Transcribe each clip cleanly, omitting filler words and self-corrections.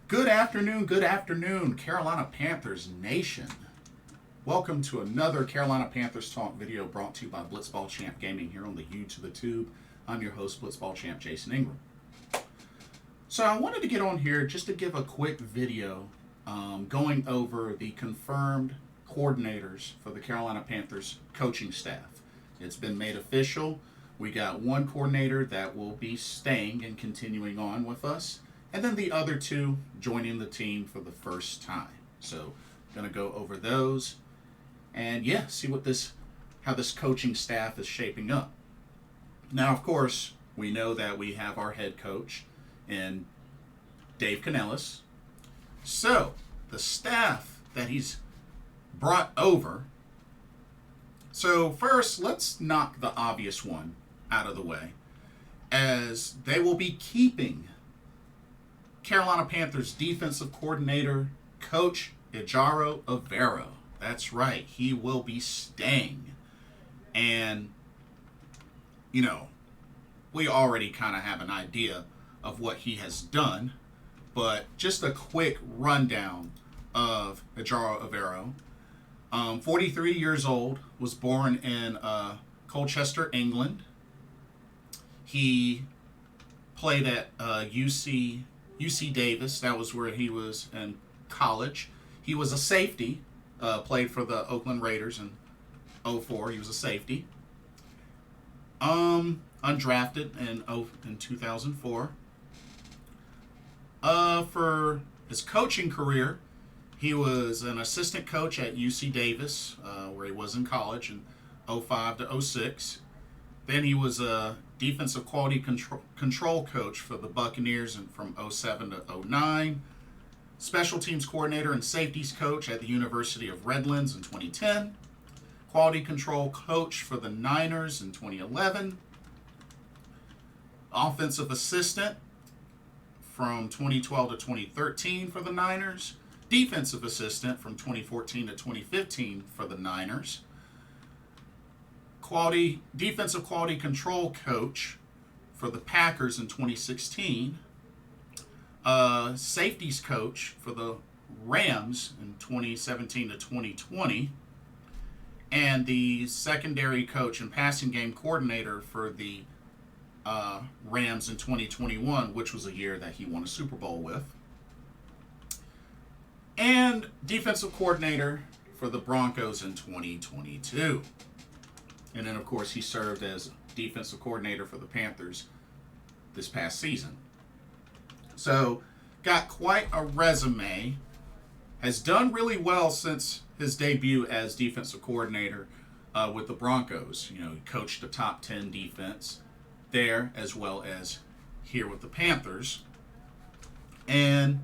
Good afternoon, Carolina Panthers Nation. Welcome to another Carolina Panthers Talk video brought to you by Blitzball Champ Gaming here on the U to the Tube. I'm your host, Blitzball Champ Jason Ingram. So I wanted to get on here just to give a quick video going over the confirmed coordinators for the Carolina Panthers coaching staff. It's been made official. We got one coordinator that will be staying and continuing on with us, and then the other two joining the team for the first time. So I'm going to go over those and see how this coaching staff is shaping up. Now, of course, we know that we have our head coach in Dave Canellis. So the staff that he's brought over. So first, let's knock the obvious one out of the way, as they will be keeping Carolina Panthers defensive coordinator, Coach Ejiro Evero. That's right, he will be staying. And, we already kind of have an idea of what he has done, but just a quick rundown of Ejiro Evero. 43 years old, was born in Colchester, England. He played at UC Davis. That was where he was in college. He was a safety, played for the Oakland Raiders in 2004. He was a safety. Undrafted in 2004. For his coaching career, he was an assistant coach at UC Davis, where he was in college in 2005 to 2006. Then he was a defensive quality control coach for the Buccaneers from 2007 to 2009. Special teams coordinator and safeties coach at the University of Redlands in 2010. Quality control coach for the Niners in 2011. Offensive assistant from 2012 to 2013 for the Niners. Defensive assistant from 2014 to 2015 for the Niners. Defensive quality control coach for the Packers in 2016. Safeties coach for the Rams in 2017 to 2020. And the secondary coach and passing game coordinator for the Rams in 2021, which was a year that he won a Super Bowl with. And defensive coordinator for the Broncos in 2022. And then, of course, he served as defensive coordinator for the Panthers this past season. So, got quite a resume. Has done really well since his debut as defensive coordinator with the Broncos. He coached the top 10 defense there, as well as here with the Panthers. And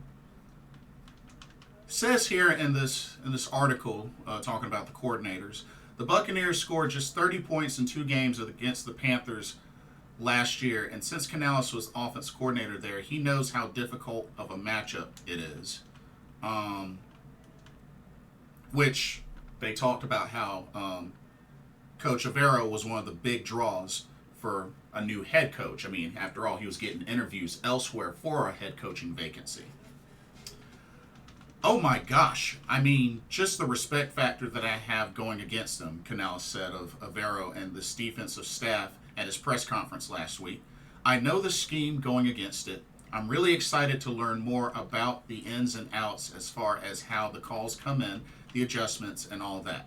says here in this article talking about the coordinators, the Buccaneers scored just 30 points in 2 games against the Panthers last year, and since Canellis was offense coordinator there, he knows how difficult of a matchup it is. Which they talked about how Coach Evero was one of the big draws for a new head coach. I mean, after all, he was getting interviews elsewhere for a head coaching vacancy. Oh my gosh. I mean, just the respect factor that I have going against him, Canellis said of Evero and this defensive staff at his press conference last week. I know the scheme going against it. I'm really excited to learn more about the ins and outs as far as how the calls come in, the adjustments, and all that.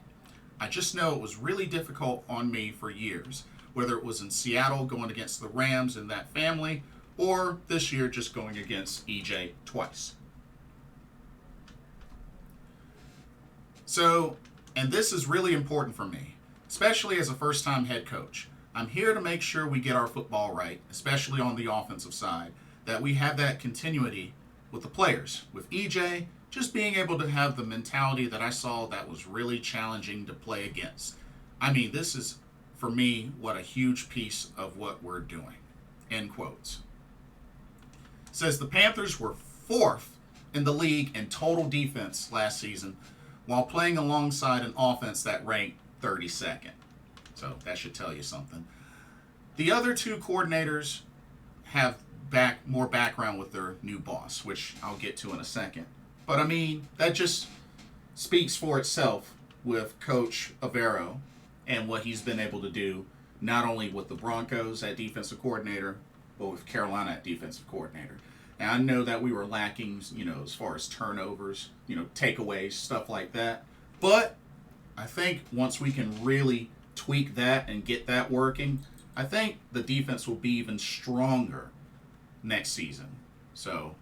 I just know it was really difficult on me for years, whether it was in Seattle going against the Rams and that family, or this year just going against EJ twice. So, and this is really important for me, especially as a first-time head coach. I'm here to make sure we get our football right, especially on the offensive side, that we have that continuity with the players. With EJ, just being able to have the mentality that I saw that was really challenging to play against. I mean, this is, for me, what a huge piece of what we're doing. End quotes. Says the Panthers were 4th in the league in total defense last season, while playing alongside an offense that ranked 32nd. So that should tell you something. The other 2 coordinators have more background with their new boss, which I'll get to in a second. But I mean, that just speaks for itself with Coach Evero and what he's been able to do, not only with the Broncos at defensive coordinator, but with Carolina at defensive coordinator. And I know that we were lacking, as far as turnovers, takeaways, stuff like that. But I think once we can really tweak that and get that working, I think the defense will be even stronger next season. So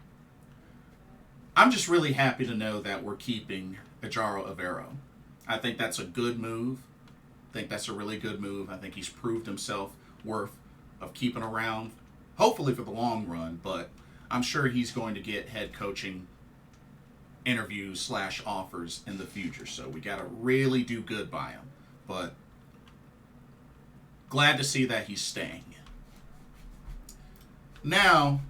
I'm just really happy to know that we're keeping Ejiro Evero. I think that's a good move. I think that's a really good move. I think he's proved himself worth of keeping around, hopefully for the long run, but I'm sure he's going to get head coaching interviews / offers in the future. So we got to really do good by him. But glad to see that he's staying. Now,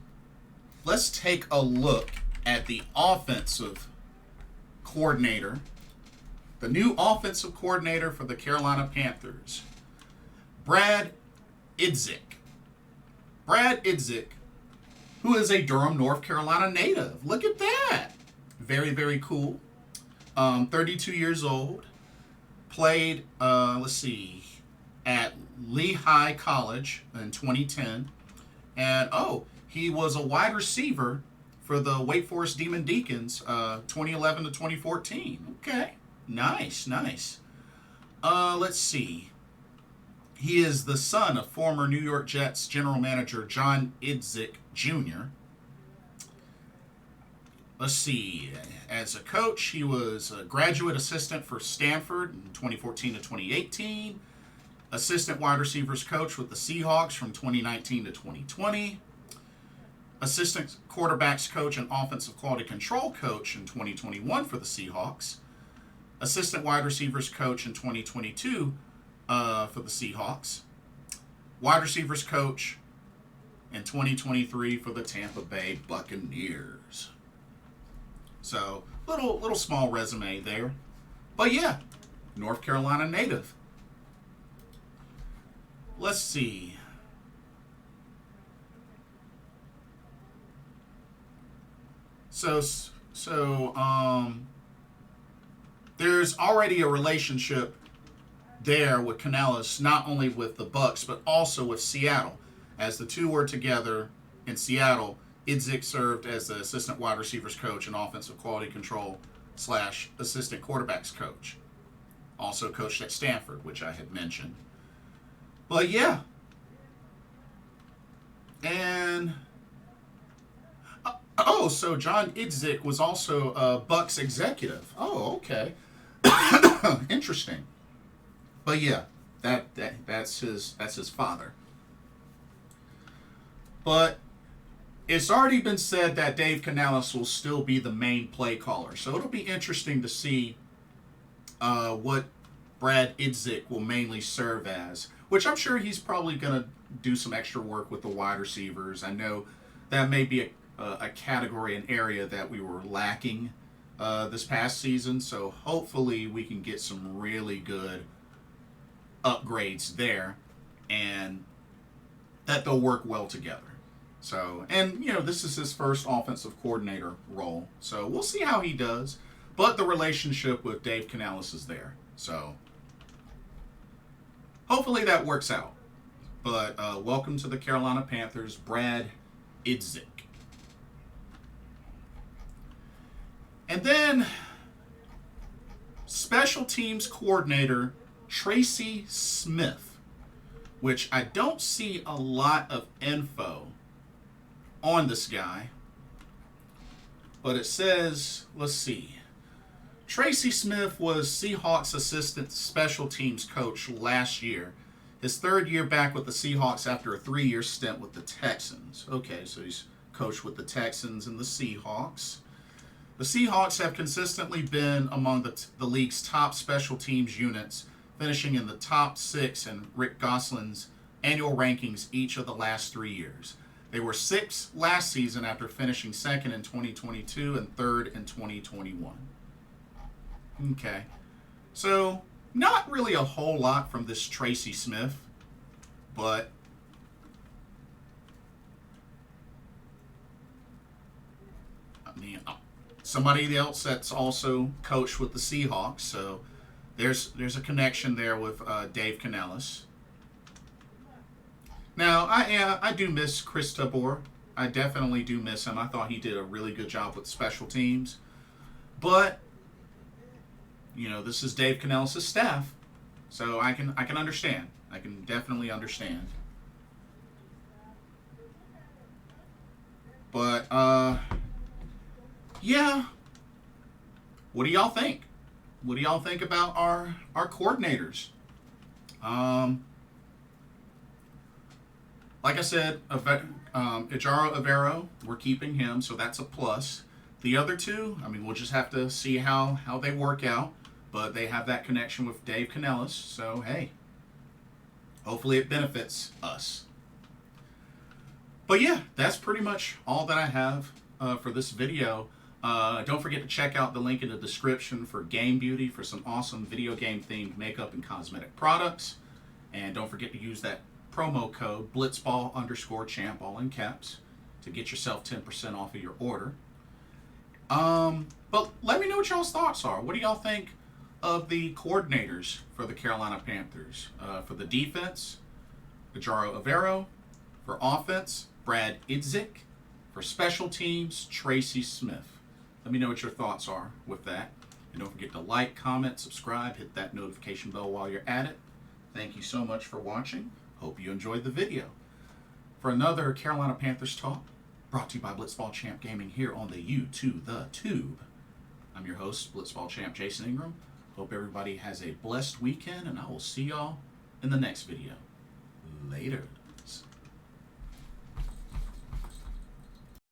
let's take a look at the offensive coordinator, the new offensive coordinator for the Carolina Panthers, Brad Idzik. Brad Idzik, who is a Durham, North Carolina native. Look at that. Very, very cool. 32 years old. Played, at Lehigh College in 2010. And, he was a wide receiver for the Wake Forest Demon Deacons, 2011 to 2014. Okay. Nice. Let's see. He is the son of former New York Jets general manager John Idzik Jr. Let's see. As a coach, he was a graduate assistant for Stanford in 2014 to 2018. Assistant wide receivers coach with the Seahawks from 2019 to 2020. Assistant quarterbacks coach and offensive quality control coach in 2021 for the Seahawks. Assistant wide receivers coach in 2022 for the Seahawks. Wide receivers coach in 2023 for the Tampa Bay Buccaneers. So, little small resume there. But yeah, North Carolina native. Let's see. So, there's already a relationship there with Canales, not only with the Bucs, but also with Seattle. As the two were together in Seattle, Idzik served as the assistant wide receivers coach and offensive quality control / assistant quarterbacks coach. Also coached at Stanford, which I had mentioned. But yeah. And so John Idzik was also a Bucs executive. Oh, okay. Interesting. But yeah, that's his father. But it's already been said that Dave Canales will still be the main play caller. So it'll be interesting to see what Brad Idzik will mainly serve as, which I'm sure he's probably going to do some extra work with the wide receivers. I know that may be a category, an area that we were lacking this past season. So hopefully we can get some really good upgrades there and that they'll work well together. So, and this is his first offensive coordinator role. So we'll see how he does. But the relationship with Dave Canales is there. So hopefully that works out. But welcome to the Carolina Panthers, Brad Idzik. And then special teams coordinator Tracy Smith, which I don't see a lot of info on this guy. But it says, let's see. Tracy Smith was Seahawks assistant special teams coach last year. His third year back with the Seahawks after a 3-year stint with the Texans. Okay, so he's coached with the Texans and the Seahawks. The Seahawks have consistently been among the league's top special teams units, finishing in the top 6 in Rick Gosselin's annual rankings each of the last 3 years. They were 6th last season after finishing 2nd in 2022 and 3rd in 2021. Okay. So, not really a whole lot from this Tracy Smith, but mean, somebody else that's also coached with the Seahawks, so there's a connection there with Dave Canellis. Now, I do miss Chris Tabor. I definitely do miss him. I thought he did a really good job with special teams. But, you know, this is Dave Canellis' staff, so I can understand. I can definitely understand. But, yeah. What do y'all think? What do y'all think about our coordinators? Like I said, Ejiro Evero, we're keeping him, so that's a plus. The other two, I mean, we'll just have to see how they work out. But they have that connection with Dave Canellis, so hey, hopefully it benefits us. But yeah, that's pretty much all that I have for this video. Don't forget to check out the link in the description for Game Beauty for some awesome video game themed makeup and cosmetic products. And don't forget to use that promo code blitzball_champ, all in caps, to get yourself 10% off of your order. But let me know what y'all's thoughts are. What do y'all think of the coordinators for the Carolina Panthers? For the defense, Ejiro Evero. For offense, Brad Idzik. For special teams, Tracy Smith. Let me know what your thoughts are with that. And don't forget to like, comment, subscribe, hit that notification bell while you're at it. Thank you so much for watching. Hope you enjoyed the video. For another Carolina Panthers talk, brought to you by Blitzball Champ Gaming here on the the Tube. I'm your host, Blitzball Champ Jason Ingram. Hope everybody has a blessed weekend, and I will see y'all in the next video. Later.